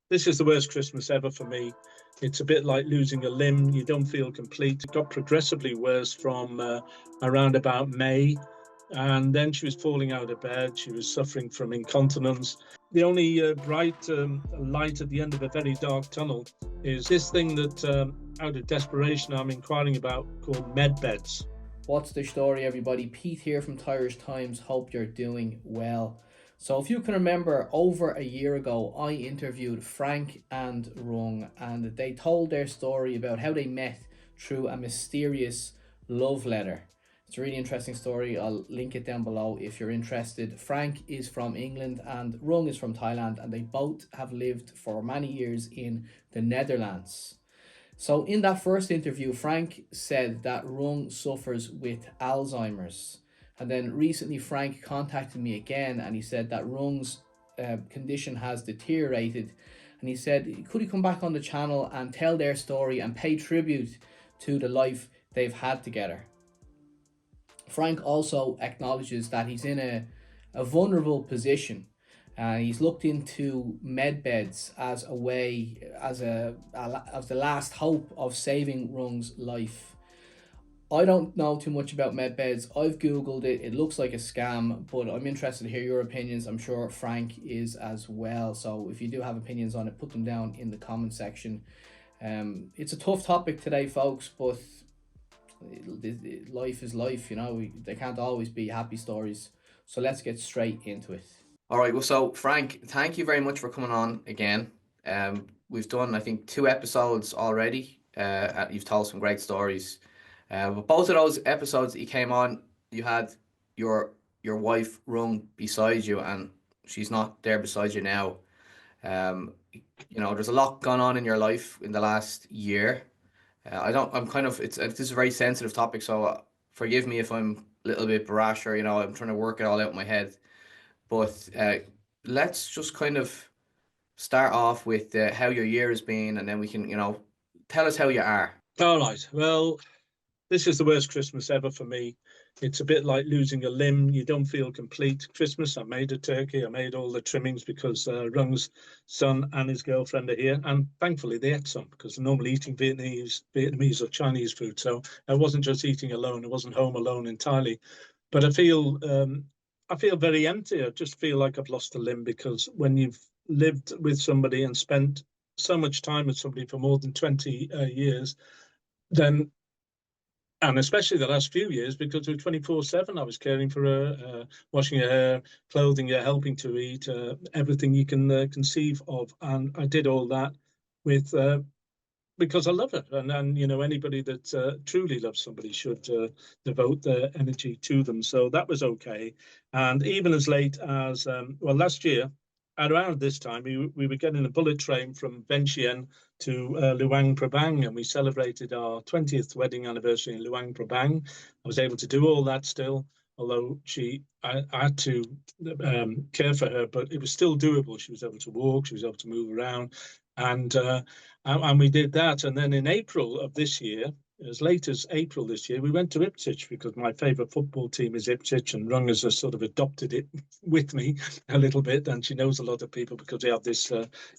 This is the worst Christmas ever for me. It's a bit like losing a limb. You don't feel complete. It got progressively worse from around about May. And then she was falling out of bed. She was suffering from incontinence. The only bright light at the end of a very dark tunnel is this thing that, out of desperation, I'm inquiring about called Medbeds. What's the story, everybody? Pete here from Thairish Times. Hope you're doing well. So, if you can remember, over a year ago, I interviewed Frank and Rung, and they told their story about how they met through a mysterious love letter. It's a really interesting story. I'll link it down below if you're interested. Frank is from England and Rung is from Thailand, and they both have lived for many years in the Netherlands. So in that first interview, Frank said that Rung suffers with Alzheimer's. And then recently Frank contacted me again and he said that Rung's condition has deteriorated. And he said, could he come back on the channel and tell their story and pay tribute to the life they've had together? Frank also acknowledges that he's in a vulnerable position. He's looked into Medbeds as a way, as the last hope of saving Rung's life. I don't know too much about Medbeds. I've googled it. It looks like a scam, but I'm interested to hear your opinions. I'm sure Frank is as well. So if you do have opinions on it, put them down in the comment section. It's a tough topic today, folks, but life is life. They can't always be happy stories. So let's get straight into it. All right, well, so Frank, thank you very much for coming on again. We've done, I think, 2 episodes already. You've told some great stories. But both of those episodes that you came on, you had your wife Rung beside you, and she's not there beside you now. There's a lot gone on in your life in the last year. This is a very sensitive topic, so forgive me if I'm a little bit brash or, I'm trying to work it all out in my head. But let's just kind of start off with how your year has been, and then we can, tell us how you are. All right. Well, this is the worst Christmas ever for me. It's a bit like losing a limb. You don't feel complete. Christmas, I made a turkey. I made all the trimmings because Rung's son and his girlfriend are here. And thankfully they ate some because they're normally eating Vietnamese or Chinese food. So I wasn't just eating alone. I wasn't home alone entirely. But I feel very empty. I just feel like I've lost a limb because when you've lived with somebody and spent so much time with somebody for more than 20 years, then, and especially the last few years, because we're 24/7, I was caring for her, washing her hair, clothing her, helping to eat, everything you can conceive of. And I did all that with because I love it. And anybody that truly loves somebody should devote their energy to them. So that was okay. And even as late as, last year, around this time, we were getting a bullet train from Vientiane to Luang Prabang, and we celebrated our 20th wedding anniversary in Luang Prabang. I was able to do all that still, although I had to care for her, but it was still doable. She was able to walk, she was able to move around. And we did that. And then in April of this year, as late as April this year, we went to Ipswich because my favourite football team is Ipswich, and Rung has sort of adopted it with me a little bit. And she knows a lot of people because we have this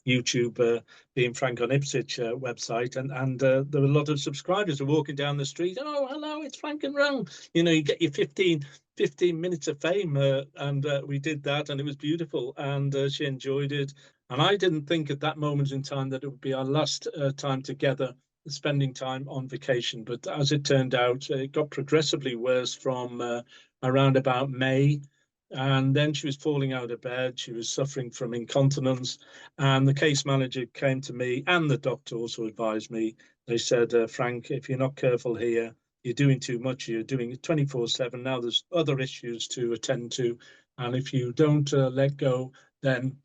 YouTube Being Frank on Ipswich website. And there were a lot of subscribers who were walking down the street. Oh, hello, it's Frank and Rung. You get your 15 minutes of fame. And we did that, and it was beautiful. And she enjoyed it. And I didn't think at that moment in time that it would be our last time together, spending time on vacation. But as it turned out, it got progressively worse from around about May. And then she was falling out of bed. She was suffering from incontinence. And the case manager came to me, and the doctor also advised me. They said, Frank, if you're not careful here, you're doing too much. You're doing it 24/7. Now there's other issues to attend to. And if you don't let go, then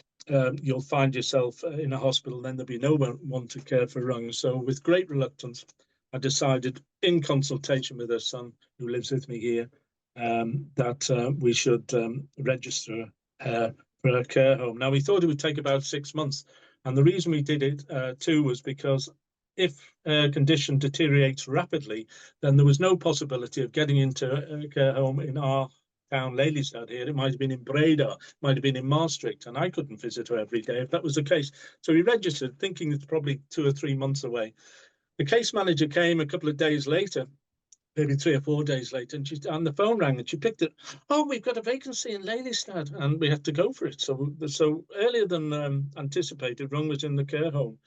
you'll find yourself in a hospital. Then there'll be no one to care for Rung. So with great reluctance, I decided, in consultation with her son, who lives with me here, that we should register her for a care home. Now, we thought it would take about 6 months. And the reason we did it too was because if a condition deteriorates rapidly, then there was no possibility of getting into a care home in our town Lelystad here. It might have been in Breda, might have been in Maastricht, and I couldn't visit her every day if that was the case. So we registered, thinking it's probably 2 or 3 months away. The case manager came a couple of days later, maybe 3 or 4 days later, and the phone rang and she picked it. Oh, we've got a vacancy in Lelystad, and we had to go for it. So earlier than anticipated, Rung was in the care home.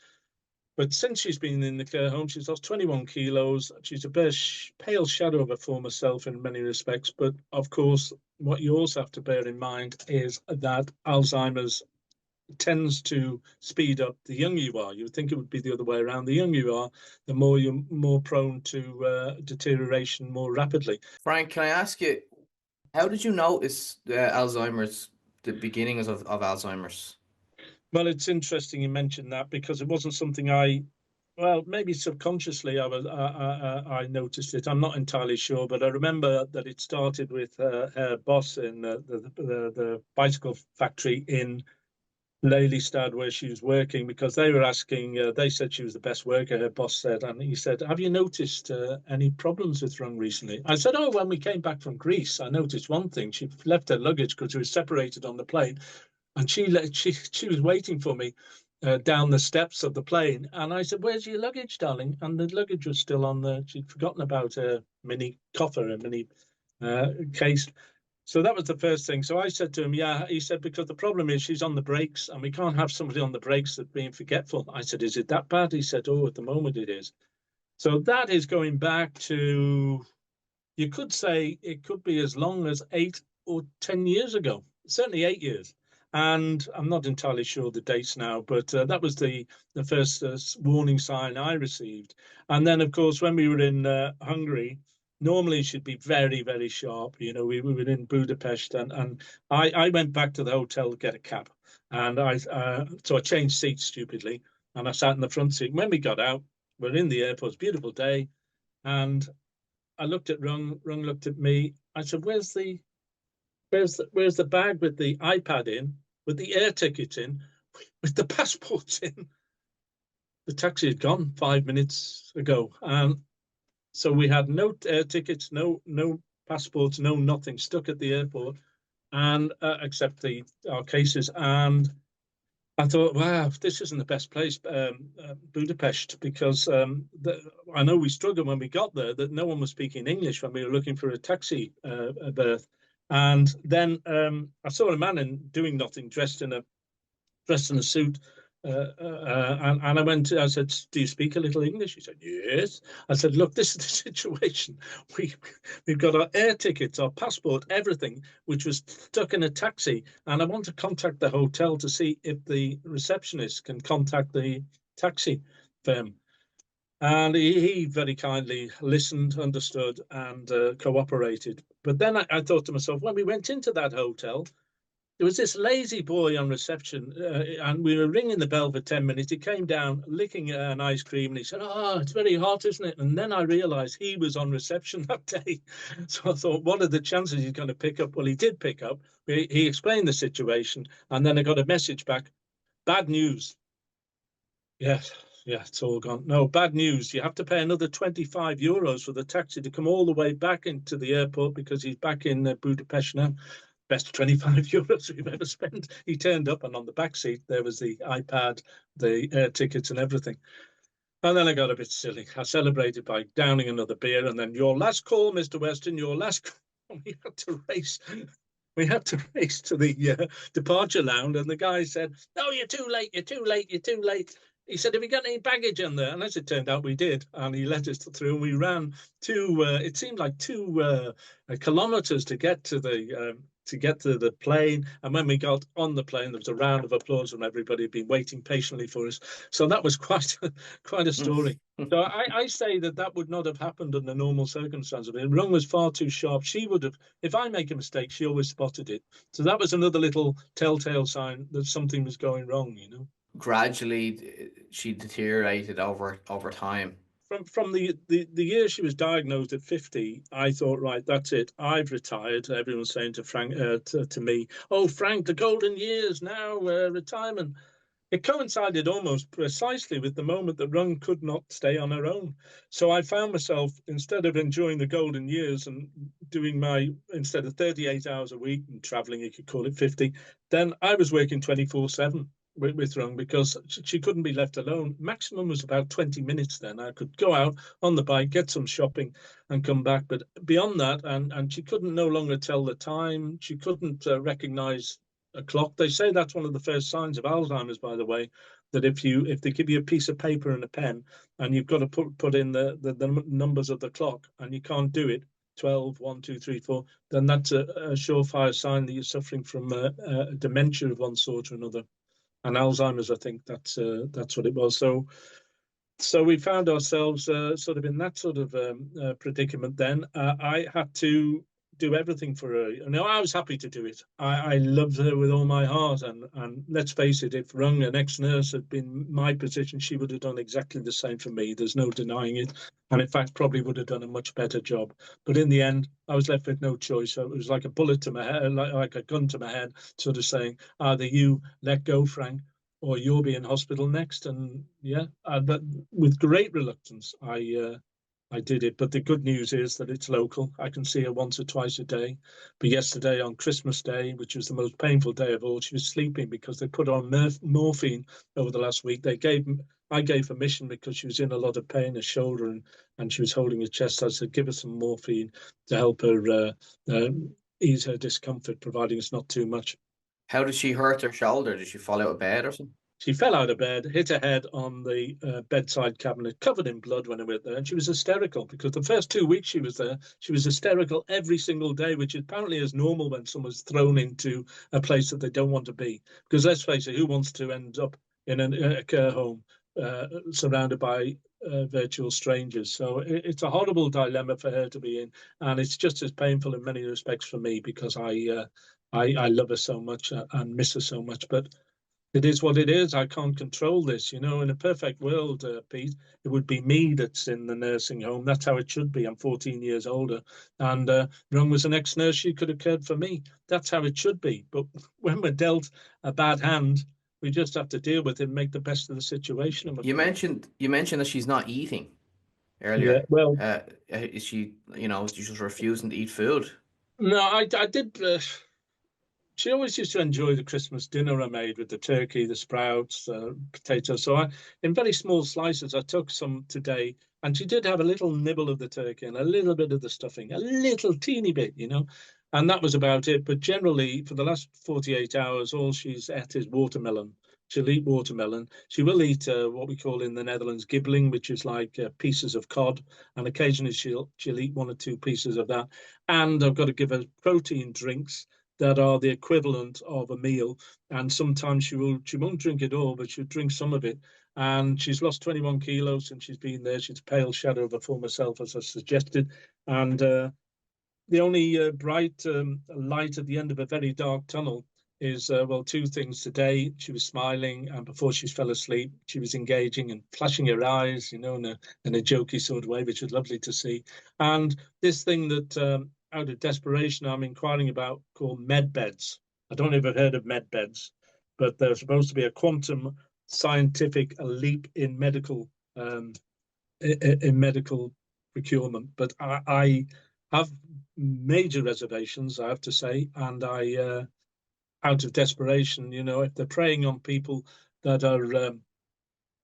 But since she's been in the care home, she's lost 21 kilos. She's a pale shadow of her former self in many respects. But of course, what you also have to bear in mind is that Alzheimer's tends to speed up the younger you are. You would think it would be the other way around. The younger you are, the more you're more prone to deterioration more rapidly. Frank, can I ask you, how did you notice Alzheimer's, the beginnings of Alzheimer's? Well, it's interesting you mentioned that, because it wasn't something well, maybe subconsciously I noticed it. I'm not entirely sure, but I remember that it started with her boss in the bicycle factory in Lelystad, where she was working, because they were asking, they said she was the best worker, her boss said, and he said, have you noticed any problems with Rung recently? I said, oh, when we came back from Greece, I noticed one thing. She left her luggage because we were separated on the plane, and she was waiting for me down the steps of the plane. And I said, where's your luggage, darling? And the luggage was still on the, she'd forgotten about her mini coffer, a mini case. So that was the first thing. So I said to him, yeah, he said, because the problem is she's on the brakes and we can't have somebody on the brakes that's being forgetful. I said, is it that bad? He said, oh, at the moment it is. So that is going back to, you could say it could be as long as 8 or 10 years ago, certainly 8 years. And I'm not entirely sure the dates now, but that was the first warning sign I received. And then, of course, when we were in Hungary, normally she'd be very, very sharp. You know, we were in Budapest, and I went back to the hotel to get a cab. And so I changed seats stupidly, and I sat in the front seat. When we got out, we're in the airport, beautiful day. And I looked at Rung, Rung looked at me. I said, where's the bag with the iPad in, with the air ticket in, with the passports in? The taxi had gone 5 minutes ago. And so we had no air tickets, no passports, no nothing, stuck at the airport, and except our cases. And I thought, wow, this isn't the best place, Budapest, because I know we struggled when we got there, that no one was speaking English when we were looking for a taxi berth. And then I saw a man doing nothing, dressed in a suit. And I said, do you speak a little English? He said, yes. I said, look, this is the situation. We've got our air tickets, our passport, everything, which was stuck in a taxi. And I want to contact the hotel to see if the receptionist can contact the taxi firm. And he very kindly listened, understood, and cooperated. But then I thought to myself, when we went into that hotel, there was this lazy boy on reception, and we were ringing the bell for 10 minutes. He came down, licking an ice cream, and he said, oh, it's very hot, isn't it? And then I realized he was on reception that day. So I thought, what are the chances he's going to pick up? Well, he did pick up. He explained the situation, and then I got a message back. Bad news. Yes. Yeah, it's all gone. No, bad news. You have to pay another 25 euros for the taxi to come all the way back into the airport, because he's back in Budapest now. Best 25 euros we've ever spent. He turned up, and on the back seat there was the iPad, the air tickets, and everything. And then I got a bit silly. I celebrated by downing another beer, and then, your last call, Mr. Weston, your last call. We had to race. We had to race to the departure lounge, and the guy said, "No, you're too late. You're too late. You're too late." He said, "Have you got any baggage in there?" And as it turned out, we did. And he let us through, and we ran it seemed like 2 kilometers to get to the plane. And when we got on the plane, there was a round of applause from everybody who'd been waiting patiently for us. So that was quite a story. So I say that would not have happened under normal circumstances. Rung was far too sharp. She would have, if I make a mistake, she always spotted it. So that was another little telltale sign that something was going wrong, you know. Gradually, she deteriorated over time. From the year she was diagnosed at 50, I thought, right, that's it. I've retired. Everyone's saying to Frank, to me, "Oh, Frank, the golden years now, retirement." it coincided almost precisely with the moment that Rung could not stay on her own. So I found myself, instead of enjoying the golden years and doing instead of 38 hours a week and traveling, you could call it 50, then I was working 24/7 with Rung because she couldn't be left alone. Maximum was about 20 minutes then. I could go out on the bike, get some shopping and come back. But beyond that, and she couldn't no longer tell the time. She couldn't recognize a clock. They say that's one of the first signs of Alzheimer's, by the way, that if they give you a piece of paper and a pen and you've got to put in the numbers of the clock and you can't do it, 12, 1, 2, 3, 4, then that's a surefire sign that you're suffering from a dementia of one sort or another. And Alzheimer's, I think that's what it was. So we found ourselves sort of in that sort of predicament then. I had to do everything for her. You know, I was happy to do it. I loved her with all my heart. And let's face it, if Rung, an ex-nurse, had been my position, she would have done exactly the same for me. There's no denying it. And in fact, probably would have done a much better job. But in the end, I was left with no choice. So it was like a bullet to my head, like a gun to my head, sort of saying, either you let go, Frank, or you'll be in hospital next. And yeah, but with great reluctance, I did it. But the good news is that it's local. I can see her once or twice a day. But yesterday on Christmas Day, which was the most painful day of all, she was sleeping because they put on morphine over the last week. I gave permission because she was in a lot of pain, her shoulder, and she was holding her chest. I said, give her some morphine to help her ease her discomfort, providing it's not too much. How did she hurt her shoulder? Did she fall out of bed or something? She fell out of bed, hit her head on the bedside cabinet, covered in blood when I went there. And she was hysterical because the first 2 weeks she was there, she was hysterical every single day, which apparently is normal when someone's thrown into a place that they don't want to be. Because let's face it, who wants to end up in a care home surrounded by virtual strangers? So it's a horrible dilemma for her to be in. And it's just as painful in many respects for me because I love her so much and miss her so much. But it is what it is. I can't control this. You know, in a perfect world, Pete, it would be me that's in the nursing home. That's how it should be. I'm 14 years older. And Rung was an ex-nurse. She could have cared for me. That's how it should be. But when we're dealt a bad hand, we just have to deal with it and make the best of the situation. You mentioned that she's not eating Yeah, earlier. well, Is she, is she just refusing to eat food? no, I did. She always used to enjoy the Christmas dinner I made with the turkey, the sprouts, potatoes. So in very small slices, I took some today, and she did have a little nibble of the turkey and a little bit of the stuffing, a little teeny bit, and that was about it. But generally, for the last 48 hours, all she's ate is watermelon. She'll eat watermelon. She will eat what we call in the Netherlands gibbling, which is like pieces of cod, and occasionally she'll eat one or two pieces of that. And I've got to give her protein drinks that are the equivalent of a meal. And sometimes she won't drink it all, but she'll drink some of it. And she's lost 21 kilos since she's been there. She's a pale shadow of her former self, as I suggested. And the only bright light at the end of a very dark tunnel is, well, two things. Today, she was smiling, and before she fell asleep, she was engaging and flashing her eyes, in a jokey sort of way, which was lovely to see. And this thing that out of desperation I'm inquiring about called Medbeds. I don't know if you've heard of Medbeds, but they're supposed to be a quantum scientific leap in medical procurement. But I have major reservations, I have to say, and I out of desperation, if they're preying on people that are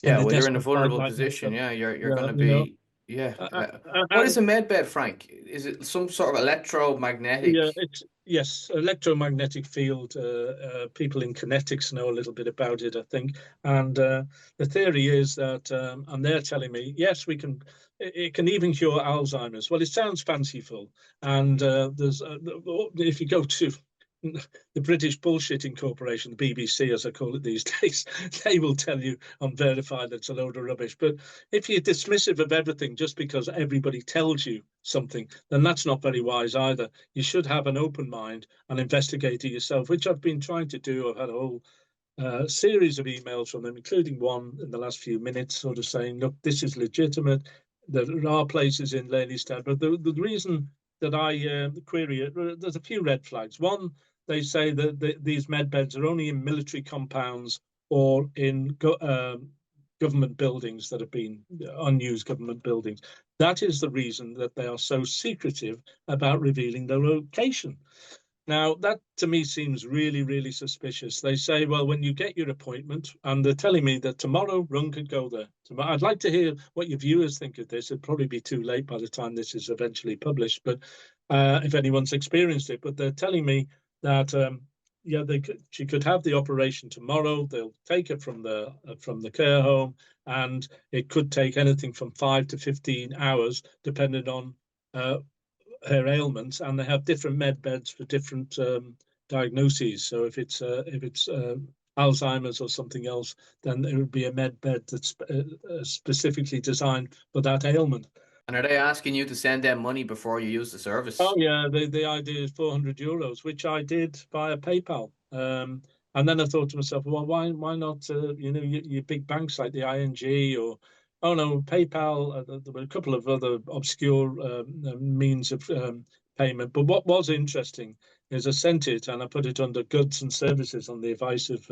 You're in a vulnerable position. Yeah, you're going to be. Yeah. What is a medbed, Frank? Is it some sort of electromagnetic? Yeah, yes, electromagnetic field. People in kinetics know a little bit about it, I think. And the theory is that, and they're telling me, yes, it can even cure Alzheimer's. Well, it sounds fanciful. And if you go to the British Bullshitting Corporation, the BBC, as I call it these days, they will tell you unverified that's a load of rubbish. But if you're dismissive of everything just because everybody tells you something, then that's not very wise either. You should have an open mind and investigate it yourself, which I've been trying to do. I've had a whole series of emails from them, including one in the last few minutes, sort of saying, look, this is legitimate. There are places in Lelystad, but the reason that I query it, there's a few red flags. One, they say that these med beds are only in military compounds or in government buildings that have been unused government buildings. That is the reason that they are so secretive about revealing their location. Now, that to me seems really, really suspicious. They say, well, when you get your appointment, and they're telling me that tomorrow Rung could go there. I'd like to hear what your viewers think of this. It'd probably be too late by the time this is eventually published, but if anyone's experienced it. But they're telling me that, yeah, she could have the operation tomorrow. They'll take her from the care home, and it could take anything from 5 to 15 hours, depending on her ailments, and they have different med beds for different diagnoses. So if it's Alzheimer's or something else, then it would be a med bed that's specifically designed for that ailment. And are they asking you to send them money before you use the service? Oh yeah, the idea is €400, which I did via PayPal. And then I thought to myself, well, why not your big banks like the ING or oh no, PayPal. There were a couple of other obscure means of payment. But what was interesting is I sent it and I put it under goods and services on the advice of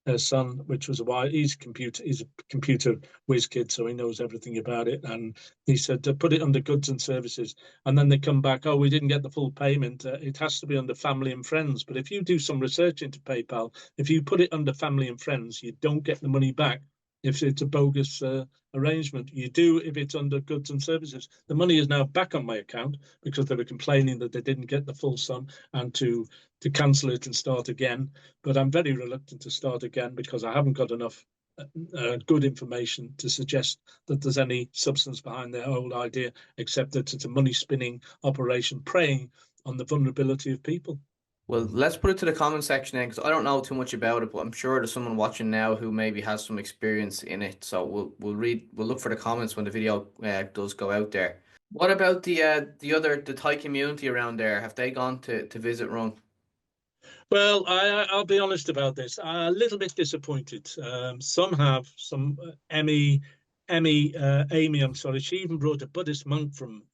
her son, which was he's a computer whiz kid, so he knows everything about it. And he said to put it under goods and services, and then they come back, oh, we didn't get the full payment. It has to be under family and friends. But if you do some research into PayPal, if you put it under family and friends, you don't get the money back if it's a bogus arrangement. You do if it's under goods and services. The money is now back on my account because they were complaining that they didn't get the full sum and to cancel it and start again. But I'm very reluctant to start again because I haven't got enough good information to suggest that there's any substance behind their whole idea, except that it's a money spinning operation preying on the vulnerability of people. Well, let's put it to the comment section then, because I don't know too much about it, but I'm sure there's someone watching now who maybe has some experience in it. So we'll look for the comments when the video does go out there. What about the Thai community around there? Have they gone to visit Rung? Well, I'll be honest about this. I'm a little bit disappointed. Some have, Amy, I'm sorry. She even brought a Buddhist monk from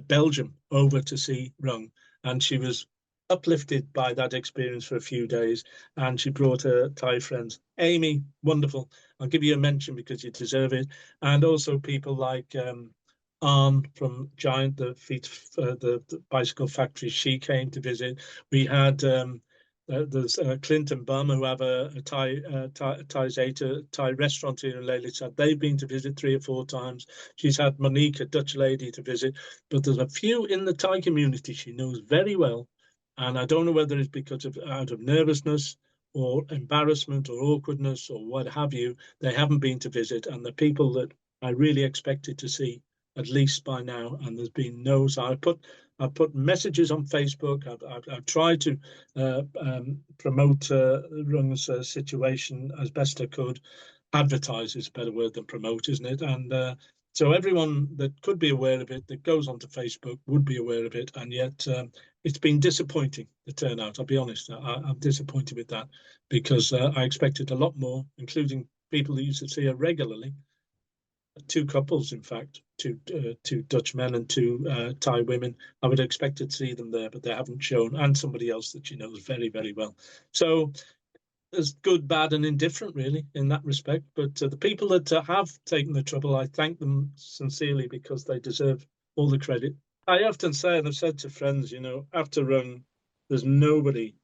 Belgium over to see Rung, and she was uplifted by that experience for a few days, and she brought her Thai friends. Amy, wonderful. I'll give you a mention because you deserve it. And also people like Arn from Giant, the bicycle factory. She came to visit. We had there's Clint and Bum, who have a Thai restaurant here in Lelystad. They've been to visit 3 or 4 times. She's had Monique, a Dutch lady, to visit. But there's a few in the Thai community she knows very well. And I don't know whether it's because of out of nervousness or embarrassment or awkwardness or what have you, they haven't been to visit. And the people that I really expected to see, at least by now, and there's been no. So I put messages on Facebook. I've tried to promote Rung's situation as best I could. Advertise is a better word than promote, isn't it? And so everyone that could be aware of it, that goes onto Facebook, would be aware of it. And yet it's been disappointing, the turnout. I'll be honest. I'm disappointed with that because I expected a lot more, including people who used to see her regularly. 2 couples, in fact, two Dutch men and 2 Thai women. I would expect to see them there, but they haven't shown, and somebody else that she knows very, very well. So there's good, bad, and indifferent, really, in that respect. But the people that have taken the trouble, I thank them sincerely because they deserve all the credit. I often say, and I've said to friends, after Rung, there's nobody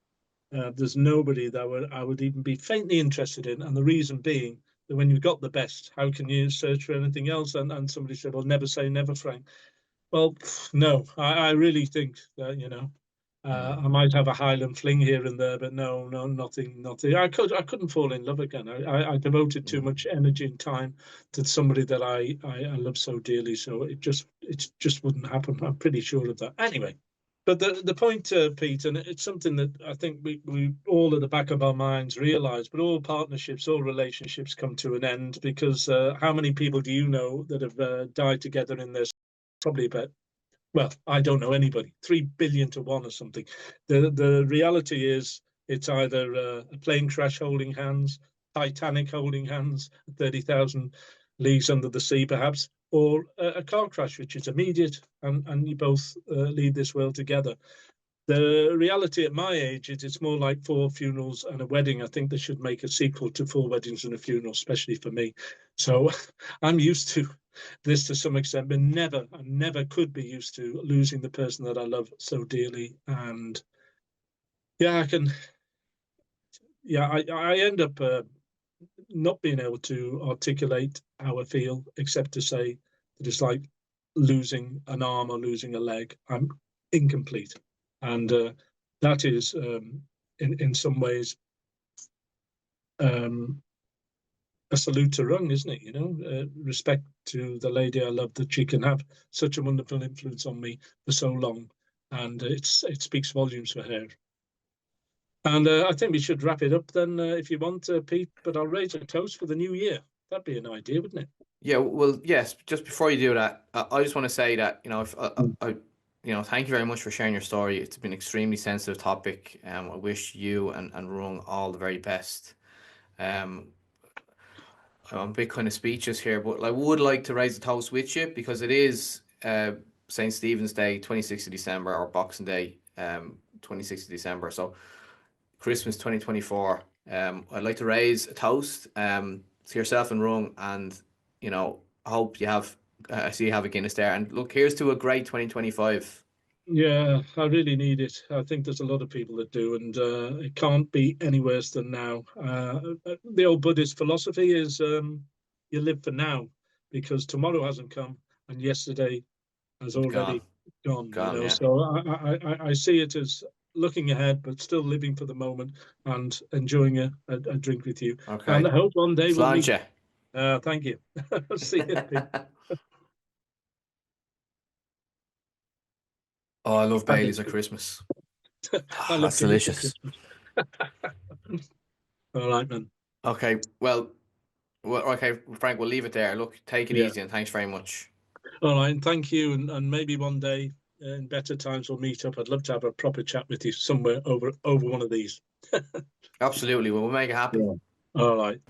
that I would even be faintly interested in, and the reason being that when you've got the best, how can you search for anything else? And somebody said, well, never say never, Frank. Well, no, I really think that, I might have a Highland fling here and there, but no, nothing. I couldn't fall in love again. I devoted too much energy and time to somebody that I love so dearly. So it just wouldn't happen. I'm pretty sure of that. Anyway, but the point, Pete, and it's something that I think we all at the back of our minds realise, but all partnerships, all relationships come to an end because how many people do you know that have died together in this? Probably about, well, I don't know anybody, 3 billion to 1 or something. The reality is it's either a plane crash holding hands, Titanic holding hands, 30,000 leagues under the sea perhaps, or a car crash, which is immediate, and you both leave this world together. The reality at my age is it's more like 4 funerals and a wedding. I think they should make a sequel to 4 weddings and a funeral, especially for me. So I'm used to this to some extent, but I never could be used to losing the person that I love so dearly. And yeah, I end up not being able to articulate how I feel, except to say that it's like losing an arm or losing a leg. I'm incomplete. And that is, in some ways, a salute to Rung, isn't it? You know, respect to the lady I love, that she can have such a wonderful influence on me for so long, and it speaks volumes for her. And I think we should wrap it up then, if you want, Pete. But I'll raise a toast for the new year. That'd be an idea, wouldn't it? Yeah, well, yes. Just before you do that, I just want to say that, if thank you very much for sharing your story. It's been an extremely sensitive topic. I wish you and Rung all the very best. I'm a bit kind of speechless here, but I would like to raise a toast with you because it is St. Stephen's Day, 26th of December, or Boxing Day, 26th of December. So Christmas 2024. I'd like to raise a toast to yourself and Rung, and I hope you have. I see you have a Guinness there, and look, here's to a great 2025. Yeah, I really need it. I think there's a lot of people that do, and it can't be any worse than now. The old Buddhist philosophy is you live for now, because tomorrow hasn't come and yesterday has It's gone, already gone. yeah. So I see it as looking ahead, but still living for the moment and enjoying a drink with you. And Okay, I hope one day we'll meet. sláinte. Thank you. See you, Pete. Oh, I love Baileys at Christmas. I love That's delicious. All right, man. Okay, well, okay, Frank, we'll leave it there. Look, take it easy, and thanks very much. All right, and thank you. And maybe one day in better times we'll meet up. I'd love to have a proper chat with you somewhere over one of these. Absolutely, we'll make it happen. Yeah. All right.